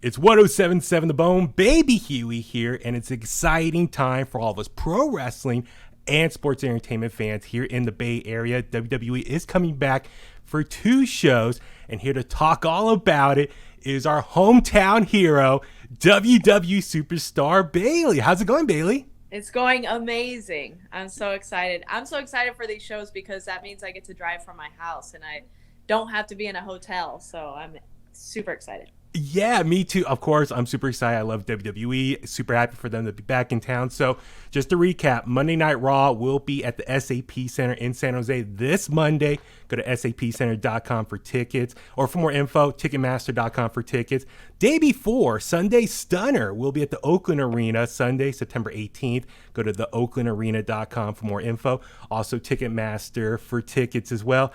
It's 1077 The Bone, Baby Huey here, and it's an exciting time for all of us pro wrestling and sports entertainment fans here in the Bay Area. WWE is coming back for 2 shows, and here to talk all about it is our hometown hero, WWE Superstar Bayley. How's it going, Bayley? It's going amazing. I'm so excited. I'm so excited for these shows because that means I get to drive from my house and I don't have to be in a hotel. So I'm super excited. Yeah, me too. Of course, I'm super excited. I love WWE. Super happy for them to be back in town. So just to recap, Monday Night Raw will be at the SAP Center in San Jose this Monday. Go to sapcenter.com for tickets, or for more info, ticketmaster.com for tickets. Day before, Sunday Stunner will be at the Oakland Arena Sunday, September 18th. Go to theoaklandarena.com for more info. Also, Ticketmaster for tickets as well.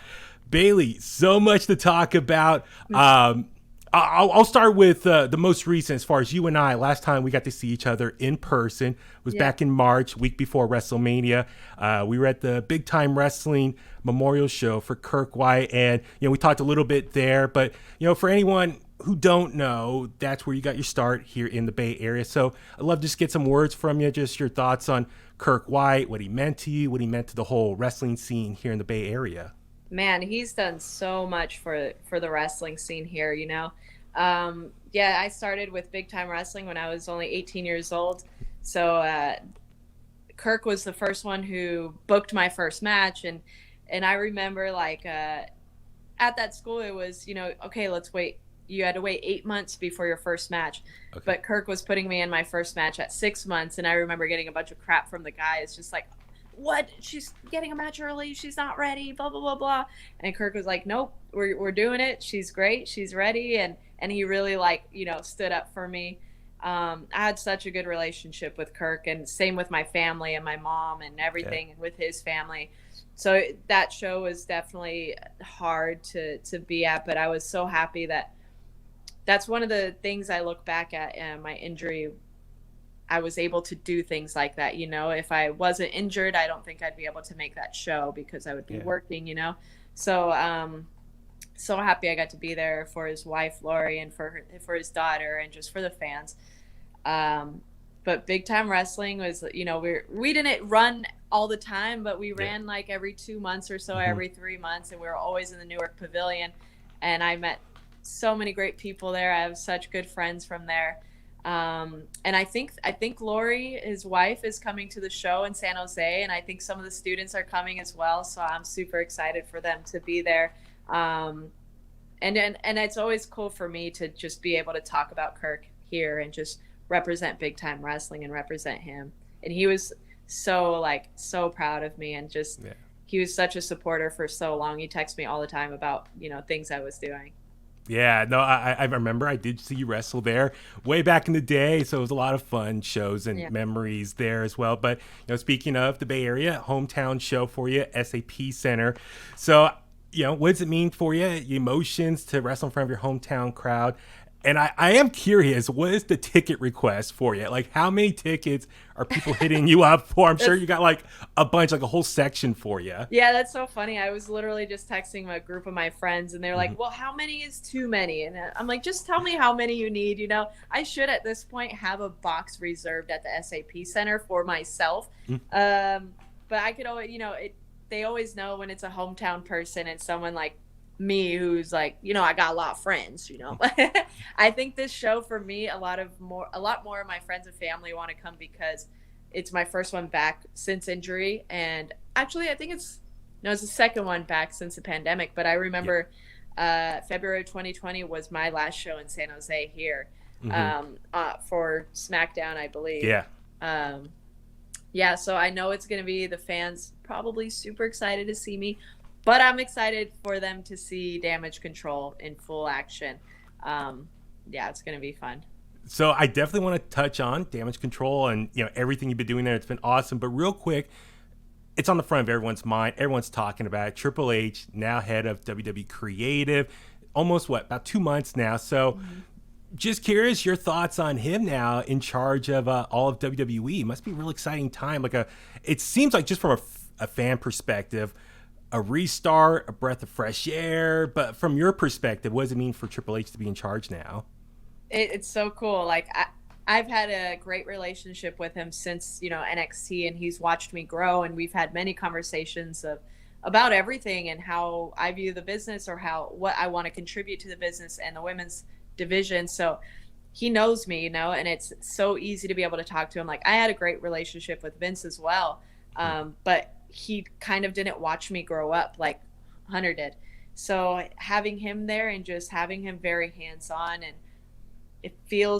Bayley, so much to talk about. I'll start with the most recent, as far as you and I. Last time we got to see each other in person was back in March, week before WrestleMania. We were at the Big Time Wrestling Memorial Show for Kirk White, and we talked a little bit there. But for anyone who don't know, that's where you got your start here in the Bay Area. So I'd love to just get some words from you, just your thoughts on Kirk White, what he meant to you, what he meant to the whole wrestling scene here in the Bay Area. Man, he's done so much for the wrestling scene here, I started with Big Time Wrestling when I was only 18 years old. So Kirk was the first one who booked my first match. And I remember at that school, it was, okay, let's wait. You had to wait 8 months before your first match. Okay. But Kirk was putting me in my first match at 6 months. And I remember getting a bunch of crap from the guys, just like, what? She's getting a match early. She's not ready, blah, blah, blah, blah. And Kirk was like, nope, we're doing it. She's great. She's ready. And he really stood up for me. I had such a good relationship with Kirk, and same with my family and my mom and everything, and with his family. So that show was definitely hard to be at, but I was so happy that's one of the things I look back at my injury. I was able to do things like that. If I wasn't injured, I don't think I'd be able to make that show because I would be working, so happy I got to be there for his wife, Lori, and for his daughter, and just for the fans. But Big Time Wrestling was, we didn't run all the time, but we ran like every 2 months or so, every 3 months. And we were always in the Newark Pavilion. And I met so many great people there. I have such good friends from there. And I think Lori, his wife, is coming to the show in San Jose, and I think some of the students are coming as well. So I'm super excited for them to be there. And it's always cool for me to just be able to talk about Kirk here and just represent Big Time Wrestling and represent him. And he was so proud of me, and just he was such a supporter for so long. He texted me all the time about things I was doing. Yeah, no, I remember I did see you wrestle there way back in the day, so it was a lot of fun shows and memories there as well. But speaking of the Bay Area, hometown show for you, SAP Center. So what does it mean for you, emotions to wrestle in front of your hometown crowd? And I am curious, what is the ticket request for you? Like, how many tickets are people hitting you up for? I'm sure you got a bunch, a whole section for you. Yeah, that's so funny. I was literally just texting a group of my friends, and they're like, well, how many is too many? And I'm like, just tell me how many you need. I should at this point have a box reserved at the SAP Center for myself. But I could always, they always know when it's a hometown person and someone like me who's I got a lot of friends, I think this show for me, a lot more of my friends and family want to come because it's my first one back since injury. And actually I think it's the second one back since the pandemic, but I remember February 2020 was my last show in San Jose here for SmackDown, I believe. So I know it's going to be the fans probably super excited to see me. But I'm excited for them to see Damage Control in full action. It's going to be fun. So I definitely want to touch on Damage Control and everything you've been doing there. It's been awesome. But real quick, it's on the front of everyone's mind. Everyone's talking about it. Triple H, now head of WWE Creative, almost about 2 months now. So just curious, your thoughts on him now in charge of all of WWE. It must be a real exciting time. It seems like, just from a fan perspective, a restart, a breath of fresh air. But from your perspective, what does it mean for Triple H to be in charge now? It's so cool. Like I've had a great relationship with him since, NXT, and he's watched me grow, and we've had many conversations about everything and how I view the business, or what I want to contribute to the business and the women's division. So he knows me, and it's so easy to be able to talk to him. Like, I had a great relationship with Vince as well. But he kind of didn't watch me grow up like Hunter did. So having him there and just having him very hands-on, and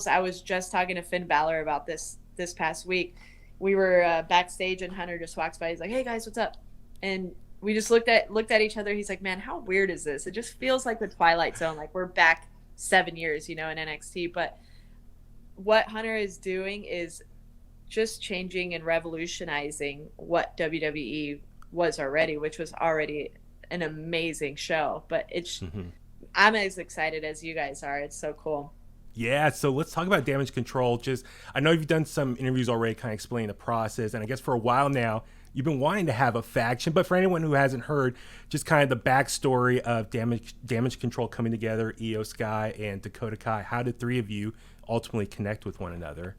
I was just talking to Finn Balor about this past week. We were backstage, and Hunter just walks by. He's like, "Hey guys, what's up?" And we just looked at each other. He's like, "Man, how weird is this? It just feels like the Twilight Zone. Like we're back 7 years, in NXT." But what Hunter is doing is just changing and revolutionizing what WWE was already, which was already an amazing show. But I'm as excited as you guys are. It's so cool. Yeah, so let's talk about Damage Control. I know you've done some interviews already kind of explaining the process, and I guess for a while now, you've been wanting to have a faction, but for anyone who hasn't heard, just kind of the backstory of Damage Control coming together, Io Sky and Dakota Kai. How did three of you ultimately connect with one another?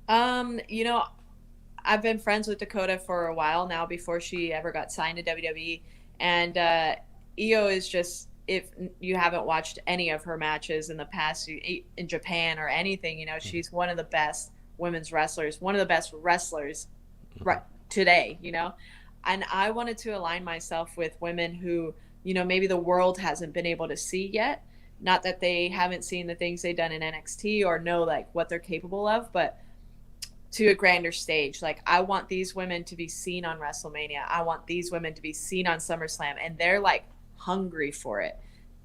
I've been friends with Dakota for a while now, before she ever got signed to WWE, and Io is just, if you haven't watched any of her matches in the past in Japan or anything, she's one of the best women's wrestlers, one of the best wrestlers right today, and I wanted to align myself with women who, maybe the world hasn't been able to see yet. Not that they haven't seen the things they've done in NXT or know like what they're capable of, but to a grander stage. Like, I want these women to be seen on WrestleMania. I want these women to be seen on SummerSlam, and they're like hungry for it.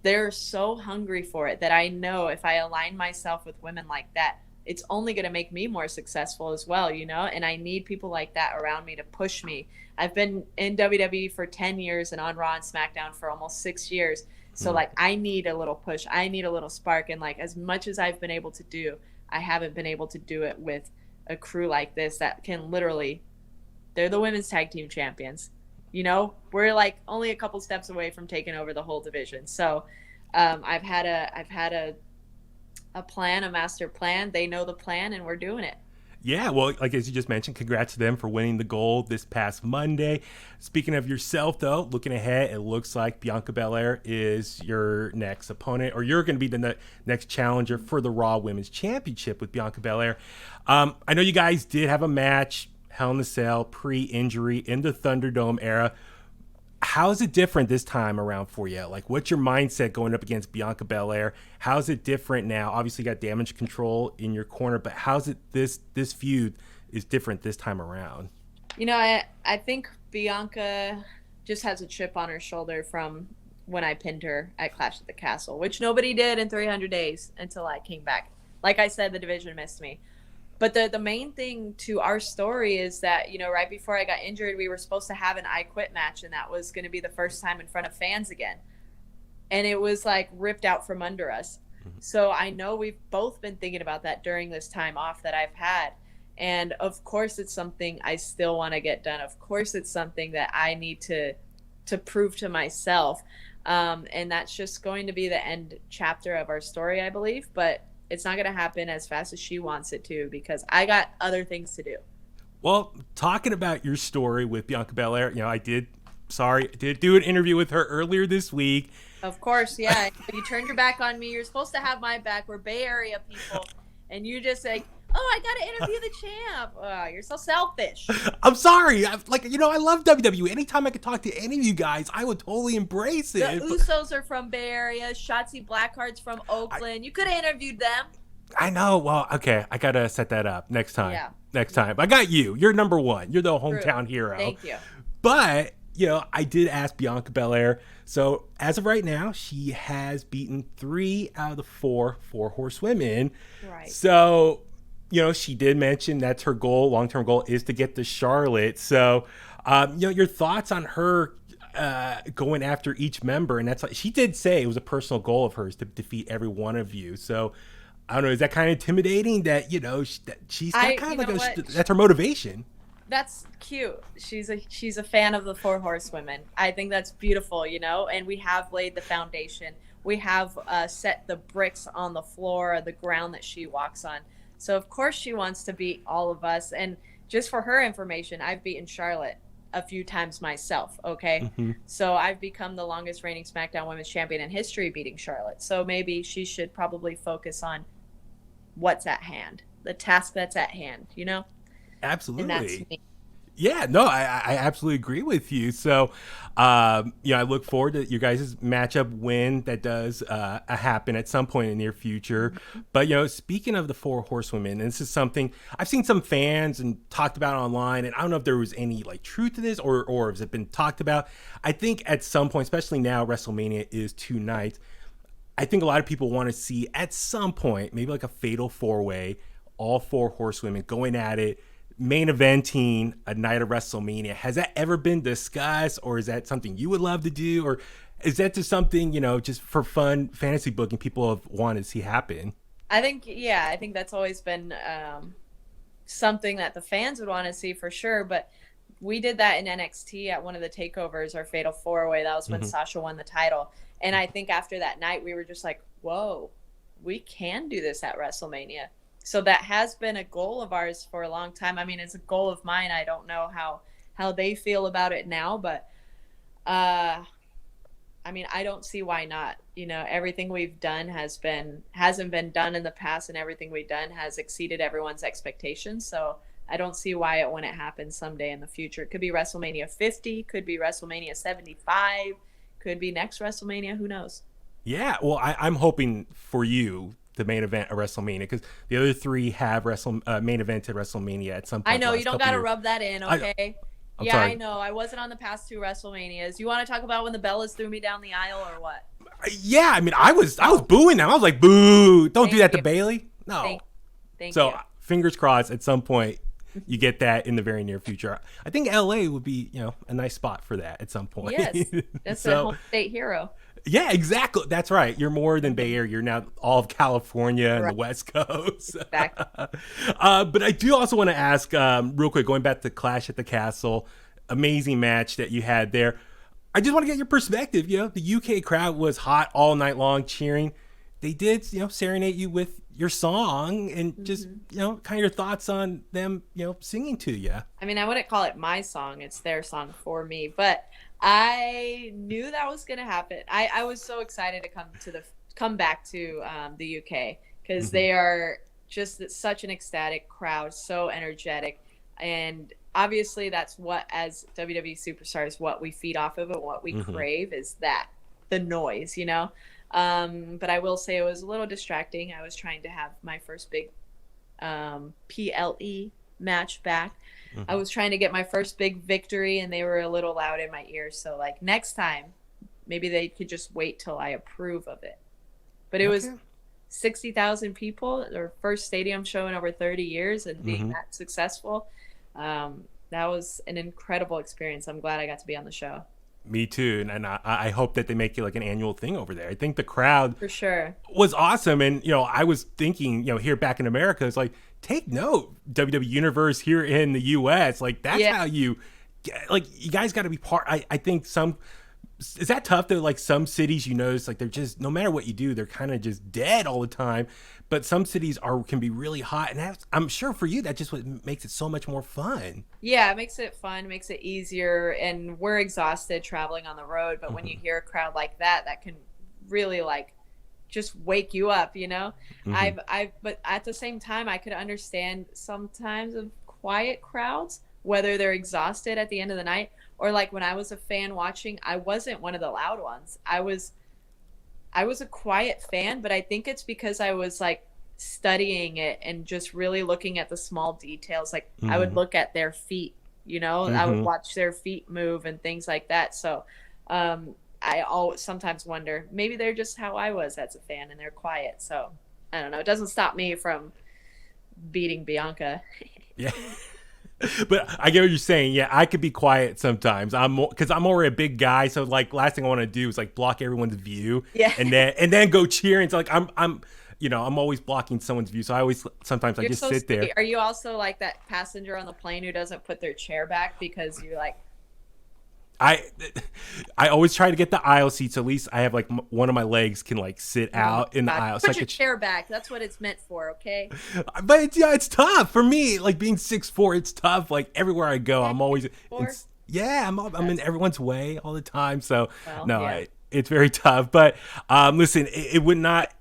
They're so hungry for it that I know if I align myself with women like that, it's only going to make me more successful as well, and I need people like that around me to push me. I've been in WWE for 10 years and on Raw and SmackDown for almost 6 years. So like, I need a little push. I need a little spark. And like, as much as I've been able to do, I haven't been able to do it with a crew like this that can literally, they're the women's tag team champions. We're like only a couple steps away from taking over the whole division. So I've had a plan, a master plan. They know the plan, and we're doing it. Yeah, well, like as you just mentioned, congrats to them for winning the gold this past Monday. Speaking of yourself, though, looking ahead, it looks like Bianca Belair is your next opponent, or you're going to be the next challenger for the Raw Women's Championship with Bianca Belair. I know you guys did have a match, Hell in a Cell, pre-injury in the Thunderdome era. How is it different this time around for you? Like, what's your mindset going up against Bianca Belair? How's it different now? Obviously, you got Damage Control in your corner, but how's it this feud is different this time around? I think Bianca just has a chip on her shoulder from when I pinned her at Clash at the Castle, which nobody did in 300 days until I came back. Like I said, the division missed me. But the main thing to our story is that, right before I got injured, we were supposed to have an I Quit match, and that was going to be the first time in front of fans again. And it was like ripped out from under us. So I know we've both been thinking about that during this time off that I've had. And of course, it's something I still want to get done. Of course, it's something that I need to prove to myself. And that's just going to be the end chapter of our story, I believe. But it's not going to happen as fast as she wants it to, because I got other things to do. Well, talking about your story with Bianca Belair, I did do an interview with her earlier this week. Of course, yeah. You turned your back on me. You're supposed to have my back. We're Bay Area people. And you just like, oh, I got to interview the champ. Oh, you're so selfish. I'm sorry. I love WWE. Anytime I could talk to any of you guys, I would totally embrace it. The Usos are from Bay Area. Shotzi Blackheart's from Oakland. You could have interviewed them. I know. Well, okay. I got to set that up next time. Yeah. Next time. I got you. You're number one. You're the hometown hero. Thank you. But, I did ask Bianca Belair. So, as of right now, she has beaten 3 out of the 4 Horsewomen. Right. So, she did mention that's her goal, long-term goal, is to get to Charlotte. So, your thoughts on her going after each member, and that's like, she did say it was a personal goal of hers to defeat every one of you. So, I don't know, is that kind of intimidating that, she's got kind of like that's her motivation? That's cute. She's a fan of the Four Horsewomen. I think that's beautiful, and we have laid the foundation. we have set the bricks on the floor or the ground that she walks on. So of course she wants to beat all of us. And just for her information, I've beaten Charlotte a few times myself. Okay. Mm-hmm. So I've become the longest reigning SmackDown Women's Champion in history, beating Charlotte. So maybe she should probably focus on what's at hand, the task that's at hand, you know? Absolutely. And that's me. Yeah, no, I absolutely agree with you. So, I look forward to your guys' matchup when that does happen at some point in the near future. But, speaking of the Four Horsewomen, and this is something I've seen some fans and talked about online, and I don't know if there was any like truth to this or has it been talked about. I think at some point, especially now, WrestleMania is 2 nights. I think a lot of people want to see at some point, maybe like a fatal 4-way, all 4 horsewomen going at it, main eventing a night of WrestleMania. Has that ever been discussed, or is that something you would love to do, or is that just something, just for fun fantasy booking people have wanted to see happen? I think that's always been something that the fans would want to see for sure. But we did that in NXT at one of the takeovers, our Fatal 4-Way. That was when Sasha won the title. And I think after that night, we were just like, whoa, we can do this at WrestleMania. So that has been a goal of ours for a long time. I mean, it's a goal of mine. I don't know how they feel about it now, but I don't see why not. Everything we've done hasn't been done in the past, and everything we've done has exceeded everyone's expectations. So I don't see why it wouldn't happen someday in the future. It could be WrestleMania 50, could be WrestleMania 75, could be next WrestleMania. Who knows? Yeah, well, I'm hoping for you the main event of WrestleMania, because the other 3 have main event at WrestleMania at some point. I know you don't got to rub that in, okay? I'm sorry. I know. I wasn't on the past 2 WrestleManias. You want to talk about when the Bellas threw me down the aisle or what? Yeah, I mean, I was booing them. I was like, boo! Don't do that to Bayley. No. Thank you. Fingers crossed. At some point, you get that in the very near future. I think LA would be, a nice spot for that at some point. Yes, that's a home state hero. Yeah, exactly. That's right. You're more than Bay Area. You're now all of California and the West Coast. Exactly. But I do also want to ask, real quick, going back to Clash at the Castle, amazing match that you had there. I just want to get your perspective. The UK crowd was hot all night long cheering. They did, serenade you with your song, and just, kind of your thoughts on them, singing to you. I mean, I wouldn't call it my song. It's their song for me, but I knew that was going to happen. I was so excited to come back to the UK, because they are just such an ecstatic crowd, so energetic. And obviously that's what, as WWE superstars, what we feed off of and what we crave is that, the noise, But I will say it was a little distracting. I was trying to have my first big PLE match back. I was trying to get my first big victory, and they were a little loud in my ears. So like next time, maybe they could just wait till I approve of it. But it was 60,000 people, their first stadium show in over 30 years, and being that successful, that was an incredible experience. I'm glad I got to be on the show. Me too, and I hope that they make it like an annual thing over there. I think the crowd for sure was awesome, and I was thinking, here back in America, it's like, take note, WWE Universe here in the U.S., like that's how you guys got to be part. I think is that tough though? Like some cities, notice like they're just, no matter what you do, they're kind of just dead all the time. But some cities can be really hot, and I'm sure for you that just what makes it so much more fun. Yeah, it makes it fun, makes it easier, and we're exhausted traveling on the road. But when you hear a crowd like that can really like just wake you up, but at the same time, I could understand sometimes of quiet crowds, whether they're exhausted at the end of the night, or like when I was a fan watching, I wasn't one of the loud ones. I was a quiet fan, but I think it's because I was like studying it and just really looking at the small details. Like I would look at their feet, I would watch their feet move and things like that. So I always sometimes wonder, maybe they're just how I was as a fan, and they're quiet. So I don't know. It doesn't stop me from beating Bianca. Yeah. But I get what you're saying. Yeah, I could be quiet sometimes. Because I'm already a big guy, so like last thing I want to do is like block everyone's view. Yeah. And then go cheering. So like I'm always blocking someone's view. So I always sometimes I just so sit there. Are you also like that passenger on the plane who doesn't put their chair back because you're like, I I always try to get the aisle seats. At least I have like one of my legs can like sit Oh my out in the God. aisle. So I Put your could, chair back. That's what it's meant for, okay? but it's tough for me. Like being 6'4", it's tough. Like everywhere I go, Yeah, I'm always or yeah, I'm in that's everyone's way all the time. So well, no, yeah. it's very tough. But listen, it would not.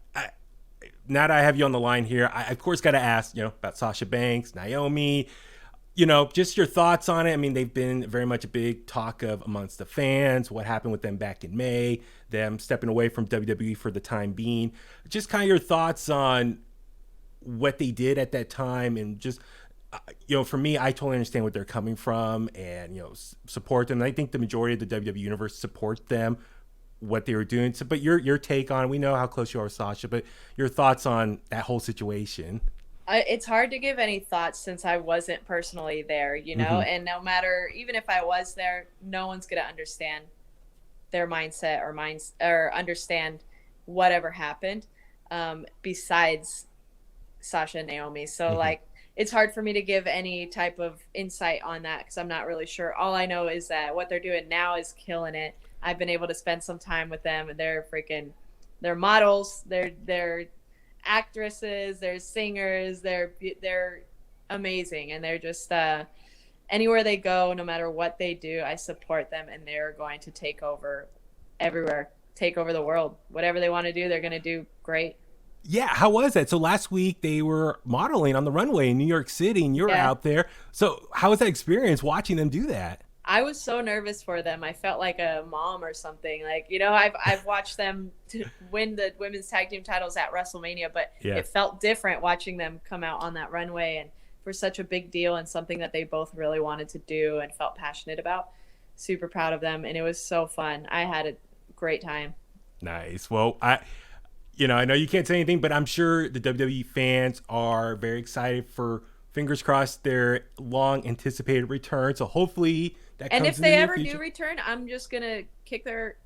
Now that I have you on the line here, I of course got to ask, about Sasha Banks, Naomi, just your thoughts on it. I mean, they've been very much a big talk of amongst the fans, what happened with them back in May, them stepping away from WWE for the time being. Just kind of your thoughts on what they did at that time and just, for me, I totally understand what they're coming from and, support them. And I think the majority of the WWE universe support them, what they were doing. So, but your take on, we know how close you are with Sasha, but your thoughts on that whole situation. It's hard to give any thoughts since I wasn't personally there, Mm-hmm. and no matter, even if I was there, no one's going to understand their mindset or understand whatever happened, besides Sasha and Naomi. So Mm-hmm. like, it's hard for me to give any type of insight on that because I'm not really sure. All I know is that what they're doing now is killing it. I've been able to spend some time with them, and they're models, they're actresses, they're singers, they're amazing, and they're just anywhere they go, no matter what they do, I support them, and they're going to take over everywhere, take over the world. Whatever they want to do, they're going to do great. Yeah, how was that? So last week they were modeling on the runway in New York City, and you were Yeah. out there. So how was that experience watching them do that? I was so nervous for them. I felt like a mom or something. Like, I've watched them win the women's tag team titles at WrestleMania, but Yeah. it felt different watching them come out on that runway and for such a big deal and something that they both really wanted to do and felt passionate about. Super proud of them, and it was so fun. I had a great time. Nice. Well, I know you can't say anything, but I'm sure the WWE fans are very excited for, fingers crossed, their long anticipated return. So hopefully that And comes if in the they near ever do future. return, I'm just gonna kick their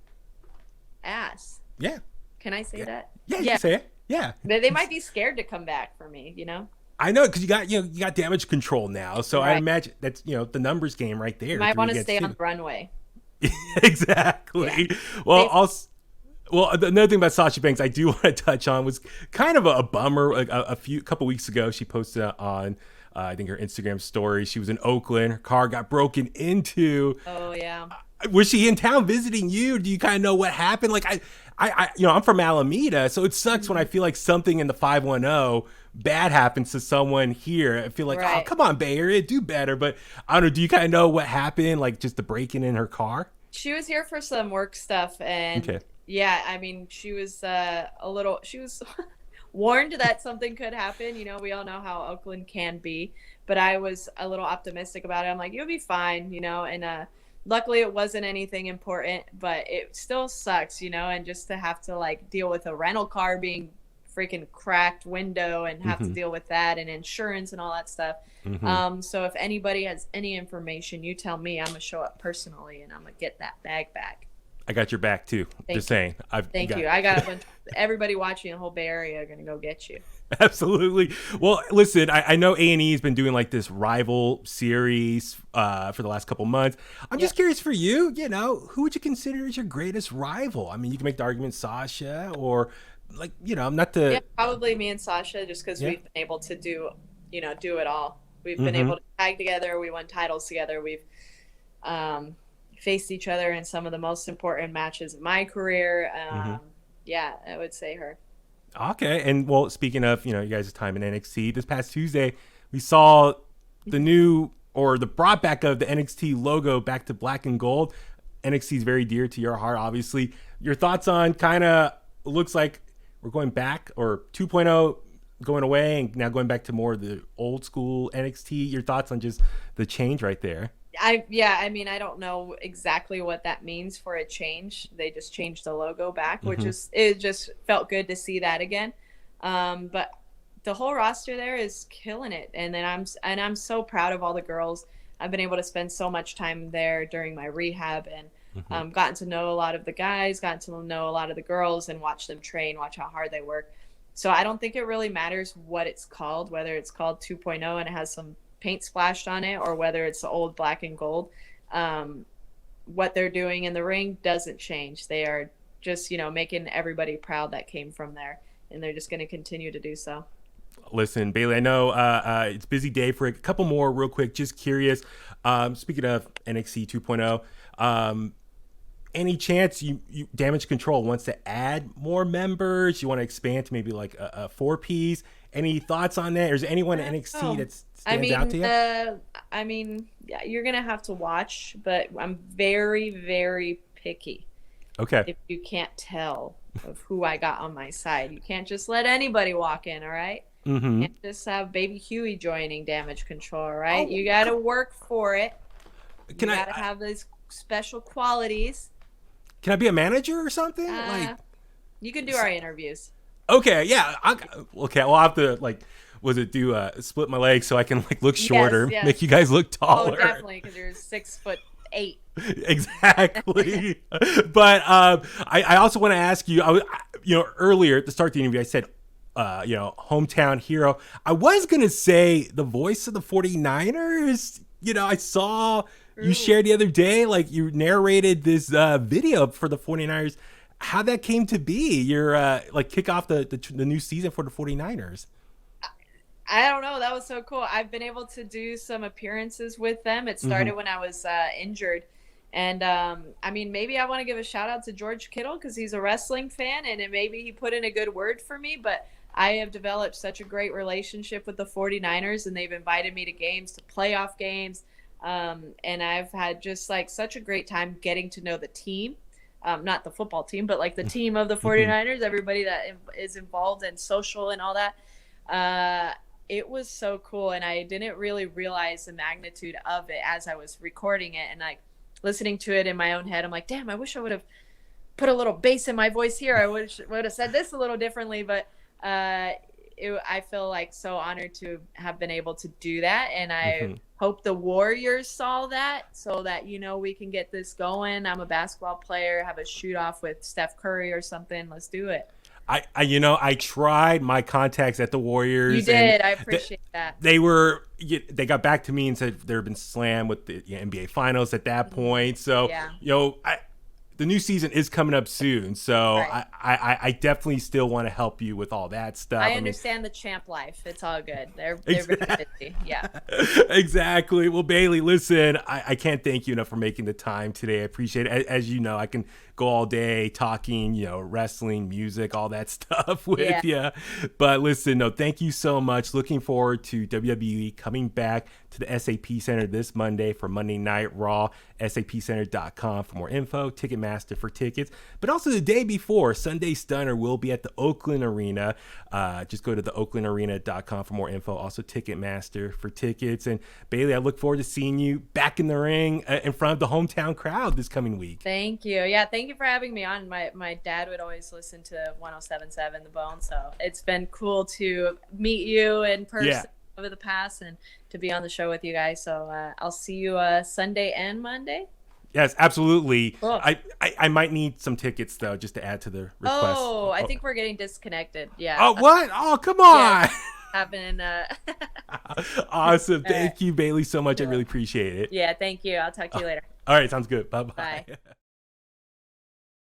ass. Yeah. Can I say Yeah. that? Yeah, you Yeah. can say it. Yeah. They might be scared to come back for me, I know, because you got damage control now. So I Right. imagine that's, the numbers game right You there. might Three want to against stay on two. the runway. Yeah. Exactly. Well, They also, well, another thing about Sasha Banks I do want to touch on was kind of a bummer. Like couple weeks ago, she posted on I think her Instagram story. She was in Oakland. Her car got broken into. Oh yeah. Was she in town visiting you? Do you kind of know what happened? Like I'm from Alameda, so it sucks when I Mhm. feel like something in the 510 bad happens to someone here. I feel like, oh, Right. come on, Bay Area, do better. But I don't know. Do you kind of know what happened? Like just the breaking in her car? She was here for some work stuff, Okay. and yeah, I mean, she was warned that something could happen. We all know how Oakland can be, but I was a little optimistic about it. I'm like, you'll be fine, and luckily it wasn't anything important, but it still sucks, and just to have to like deal with a rental car being freaking cracked window and have to Mm-hmm. deal with that and insurance and all that stuff. Mm-hmm. So if anybody has any information, you tell me. I'm gonna show up personally and I'm gonna get that bag back. I got your back too. Thank Just you. saying. I've Thank got you. I got a bunch. Everybody watching the whole Bay Area are gonna go get you. absolutely. Well, listen, I know A&E has been doing like this rival series for the last couple months. I'm Yep. just curious for you. Who would you consider as your greatest rival? I mean, you can make the argument Sasha or like I'm not Yeah, the probably me and Sasha, just because yeah. we've been able to do it all. We've been Mm-hmm. able to tag together. We won titles together. We've um, faced each other in some of the most important matches of my career. Mm-hmm. Yeah, I would say her. Okay. And well, speaking of you guys' time in NXT, this past Tuesday we saw the new or the brought back of the NXT logo back to black and gold. NXT is very dear to your heart, obviously. Your thoughts on kind of looks like we're going back or 2.0 going away and now going back to more of the old school NXT. Your thoughts on just the change right there? I mean, I don't know exactly what that means for a change. They just changed the logo back, which Mm-hmm. is it just felt good to see that again. But the whole roster there is killing it, and I'm so proud of all the girls. I've been able to spend so much time there during my rehab, and Mm-hmm. gotten to know a lot of the guys, gotten to know a lot of the girls, and watch them train, watch how hard they work. So I don't think it really matters what it's called, whether it's called 2.0 and it has some paint splashed on it, or whether it's the old black and gold. Um, what they're doing in the ring doesn't change. They are just, making everybody proud that came from there, and they're just going to continue to do so. Listen, Bayley, I know it's a busy day for a couple more real quick. Just curious, speaking of NXT 2.0, any chance you Damage Control wants to add more members? You want to expand to maybe like a 4-piece? Any thoughts on that? Or is there anyone in NXT that stands out to you? Yeah, you're going to have to watch, but I'm very, very picky. Okay. If you can't tell of who I got on my side, you can't just let anybody walk in, all right? Mm-hmm. You can't just have Baby Huey joining Damage Control, all right? You got to work for it. You got to have those special qualities. Can I be a manager or something? You can do our interviews. Okay, yeah. Okay, well, I'll have to split my legs so I can look shorter, yes. make you guys look taller. Oh, definitely, because you're 6'8". Exactly. But I also want to ask you, earlier at the start of the interview, I said, hometown hero. I was going to say the voice of the 49ers. I saw you shared the other day, you narrated this video for the 49ers. How that came to be, your kick off the new season for the 49ers. I don't know. That was so cool. I've been able to do some appearances with them. It started when I was injured. And maybe I want to give a shout out to George Kittle because he's a wrestling fan, and maybe he put in a good word for me. But I have developed such a great relationship with the 49ers, and they've invited me to games, to playoff games. And I've had just such a great time getting to know the team. Not the football team, but the team of the 49ers, everybody that is involved and social and all that. It was so cool. And I didn't really realize the magnitude of it as I was recording it and listening to it in my own head. I'm like, damn, I wish I would have put a little bass in my voice here. I would have said this a little differently, but I feel so honored to have been able to do that. And I hope the Warriors saw that so that, we can get this going. I'm a basketball player, have a shoot off with Steph Curry or something. Let's do it. I tried my contacts at the Warriors. You did. I appreciate that. They got back to me and said there had been slammed with the NBA Finals at that point. So, the new season is coming up soon. So right. I definitely still want to help you with all that stuff. I understand the champ life. It's all good. They're really busy. Yeah. Exactly. Well, Bayley, listen, I can't thank you enough for making the time today. I appreciate it. As you know, I can go all day talking, wrestling, music, all that stuff with you. But listen, thank you so much. Looking forward to WWE coming back to the SAP Center this Monday for Monday Night Raw. SAPcenter.com for more info, Ticketmaster for tickets. But also the day before, Sunday Stunner will be at the Oakland Arena. Just go to the oaklandarena.com for more info. Also Ticketmaster for tickets. And Bayley, I look forward to seeing you back in the ring in front of the hometown crowd this coming week. Thank you. Yeah, thank you for having me on. My dad would always listen to 107.7 The Bone, so it's been cool to meet you in person over the past and to be on the show with you guys. So I'll see you Sunday and Monday. Yes, absolutely. Cool. I might need some tickets though, just to add to the request. Oh, I think we're getting disconnected. Yeah. Oh, what? Oh, come on. Yeah, happening. Awesome. Thank you, Bayley, so much. I really appreciate it. Yeah, thank you. I'll talk to you later. All right, sounds good. Bye-bye. Bye.